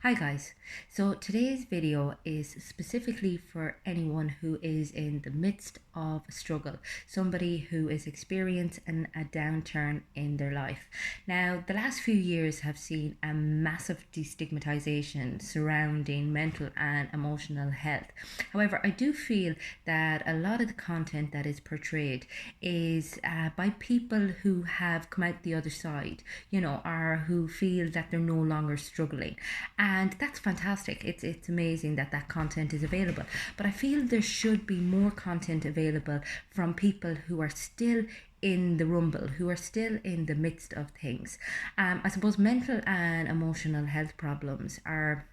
Hi guys, so today's video is specifically for anyone who is in the midst of a struggle, somebody who is experiencing a downturn in their life. Now, the last few years have seen a massive destigmatization surrounding mental and emotional health. However, I do feel that a lot of the content that is portrayed is by people who have come out the other side, or who feel that they're no longer struggling. And that's fantastic. It's amazing that that content is available, but I feel there should be more content available from people who are still in the rumble, who are still in the midst of things. I suppose mental and emotional health problems are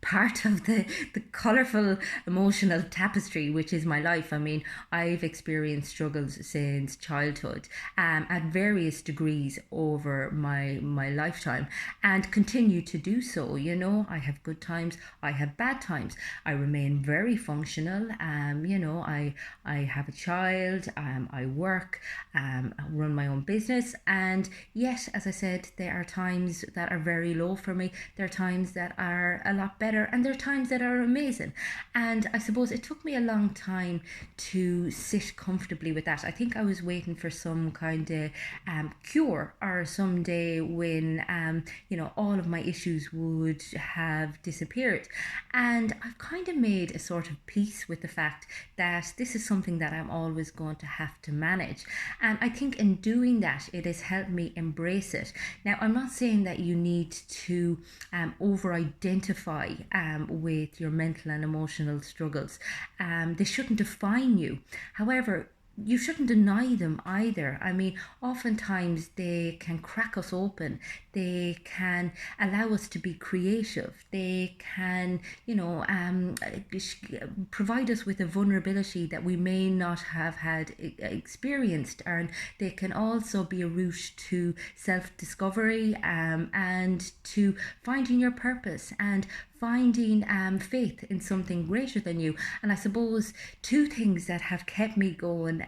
part of the colorful emotional tapestry which is my life. I mean, I've experienced struggles since childhood, at various degrees over my lifetime, and continue to do so. I have good times, I have bad times. I remain very functional. I have a child, I work, I run my own business, and yet, as I said, there are times that are very low for me. There are times that are a lot better, and there are times that are amazing. And I suppose it took me a long time to sit comfortably with that. I think I was waiting for some kind of cure, or someday when all of my issues would have disappeared. And I've kind of made a sort of peace with the fact that this is something that I'm always going to have to manage. And I think in doing that, it has helped me embrace it. Now, I'm not saying that you need to over identify with your mental and emotional struggles. They shouldn't define you. However, you shouldn't deny them either. I mean, oftentimes they can crack us open. They can allow us to be creative. They can, provide us with a vulnerability that we may not have had experienced. And they can also be a route to self-discovery, and to finding your purpose and finding faith in something greater than you. And I suppose two things that have kept me going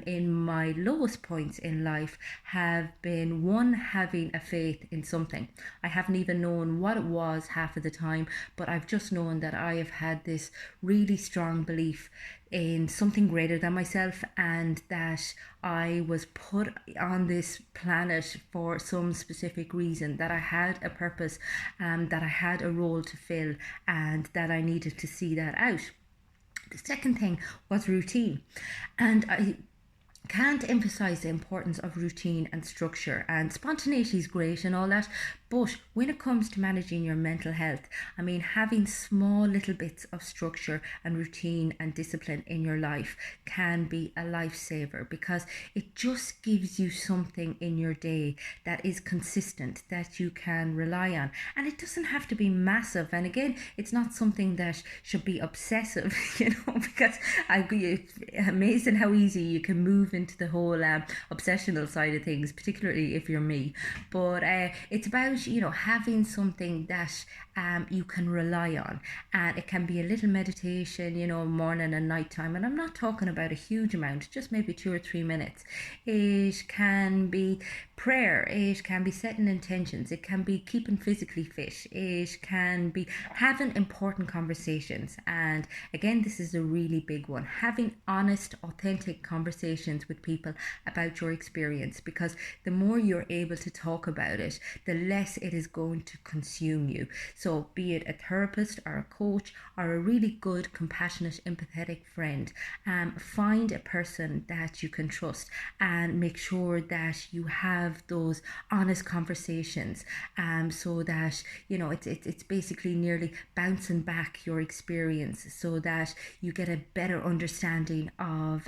in my lowest points in life have been, one, having a faith in something. I haven't even known what it was half of the time, but I've just known that I have had this really strong belief in something greater than myself, and that I was put on this planet for some specific reason, that I had a purpose, that I had a role to fill, and that I needed to see that out. The second thing was routine. And I can't emphasize the importance of routine and structure. And spontaneity is great and all that, but when it comes to managing your mental health, I mean, having small little bits of structure and routine and discipline in your life can be a lifesaver, because it just gives you something in your day that is consistent, that you can rely on. And it doesn't have to be massive. And again, it's not something that should be obsessive, because it's amazing how easy you can move into the whole obsessional side of things, particularly if you're me. But it's about having something that you can rely on. And it can be a little meditation, morning and night time. And I'm not talking about a huge amount, just maybe 2 or 3 minutes. It can be prayer. It can be setting intentions. It can be keeping physically fit. It can be having important conversations. And again, this is a really big one. Having honest, authentic conversations with people about your experience, because the more you're able to talk about it, the less it is going to consume you. So be it a therapist or a coach or a really good, compassionate, empathetic friend, find a person that you can trust, and make sure that you have those honest conversations, so that it's basically nearly bouncing back your experience, so that you get a better understanding of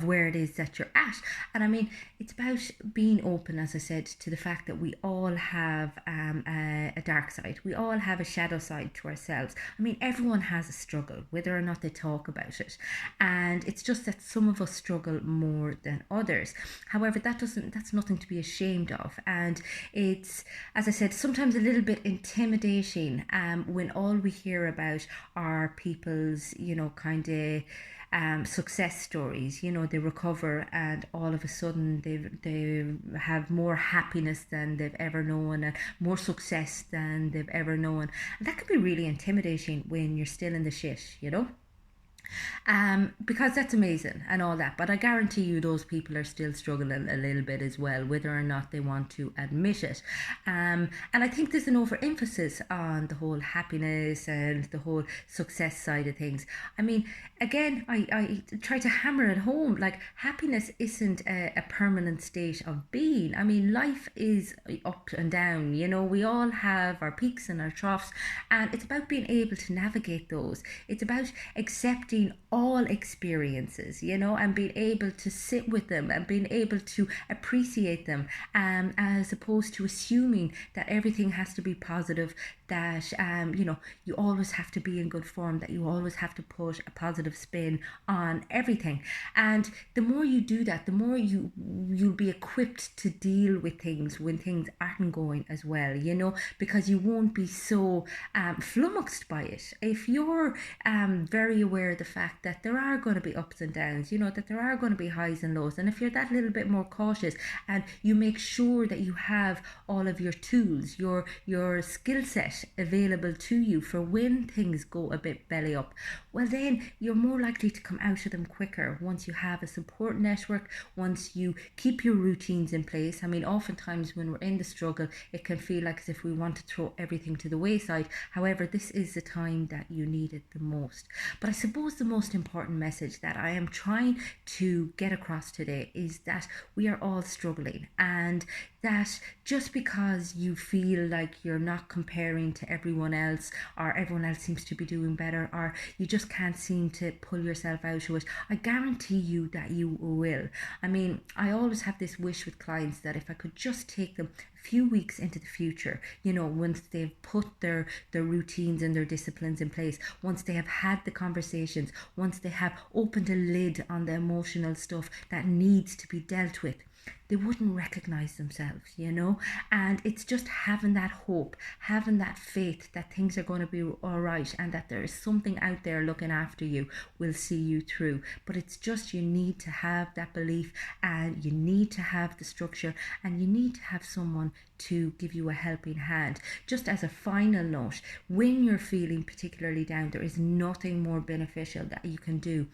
where it is that you're at. And I mean, it's about being open, as I said, to the fact that we all have a dark side. We all have a shadow side to ourselves. I mean, everyone has a struggle, whether or not they talk about it. And it's just that some of us struggle more than others. However, that's nothing to be ashamed of. And it's, as I said, sometimes a little bit intimidating when all we hear about are people's, kind of success stories. You know, they recover and all of a sudden they have more happiness than they've ever known and more success than they've ever known. And that can be really intimidating when you're still in the shit, you know? Because that's amazing and all that. But I guarantee you, those people are still struggling a little bit as well, whether or not they want to admit it. And I think there's an overemphasis on the whole happiness and the whole success side of things. I mean, again, I try to hammer it home, like happiness isn't a permanent state of being. I mean, life is up and down, you know, we all have our peaks and our troughs, and it's about being able to navigate those. It's about accepting all experiences, you know, and being able to sit with them and being able to appreciate them, as opposed to assuming that everything has to be positive, that you know, you always have to be in good form, that you always have to put a positive spin on everything. And the more you do that, the more you'll be equipped to deal with things when things aren't going as well, you know, because you won't be so flummoxed by it. If you're very aware of the fact that there are going to be ups and downs, you know, that there are going to be highs and lows, and if you're that little bit more cautious and you make sure that you have all of your tools, your skill set available to you for when things go a bit belly up, well then you're more likely to come out of them quicker once you have a support network, once you keep your routines in place. I mean, oftentimes when we're in the struggle, it can feel like as if we want to throw everything to the wayside. However, this is the time that you need it the most. But I suppose the most important message that I am trying to get across today is that we are all struggling, and that just because you feel like you're not comparing to everyone else, or everyone else seems to be doing better, or you just can't seem to pull yourself out of it, I guarantee you that you will. I mean, I always have this wish with clients that if I could just take them few weeks into the future, you know, once they've put their routines and their disciplines in place, once they have had the conversations, once they have opened a lid on the emotional stuff that needs to be dealt with, they wouldn't recognize themselves, you know. And it's just having that hope, having that faith that things are going to be all right, and that there is something out there looking after you, will see you through. But it's just, you need to have that belief, and you need to have the structure, and you need to have someone to give you a helping hand. Just as a final note, when you're feeling particularly down, there is nothing more beneficial that you can do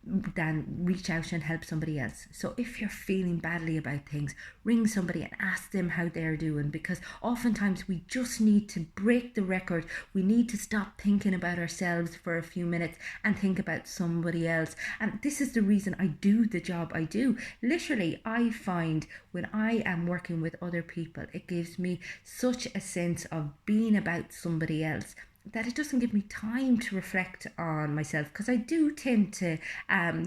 than reach out and help somebody else. So if you're feeling badly about things, ring somebody and ask them how they're doing, because oftentimes we just need to break the record. We need to stop thinking about ourselves for a few minutes and think about somebody else. And this is the reason I do the job I do. Literally, I find when I am working with other people, it gives me such a sense of being about somebody else that it doesn't give me time to reflect on myself, because I do tend to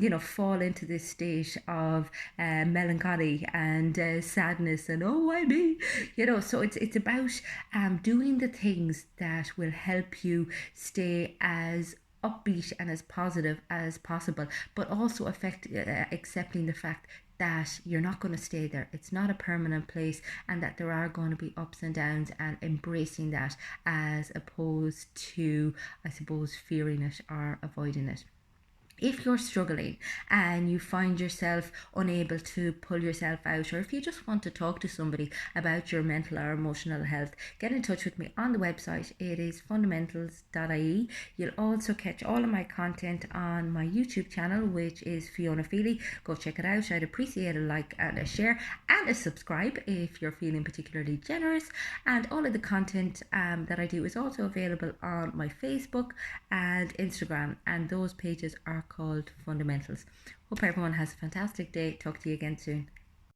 you know, fall into this state of melancholy and sadness and oh why me, you know. So it's about doing the things that will help you stay as upbeat and as positive as possible, but also accepting the fact that you're not going to stay there. It's not a permanent place, and that there are going to be ups and downs, and embracing that as opposed to, I suppose, fearing it or avoiding it. If you're struggling and you find yourself unable to pull yourself out, or if you just want to talk to somebody about your mental or emotional health, get in touch with me on the website. It is fundamentals.ie. You'll also catch all of my content on my YouTube channel, which is Fiona Feely. Go check it out. I'd appreciate a like and a share and a subscribe if you're feeling particularly generous. And all of the content that I do is also available on my Facebook and Instagram, and those pages are called Fundamentals. Hope everyone has a fantastic day. Talk to you again soon.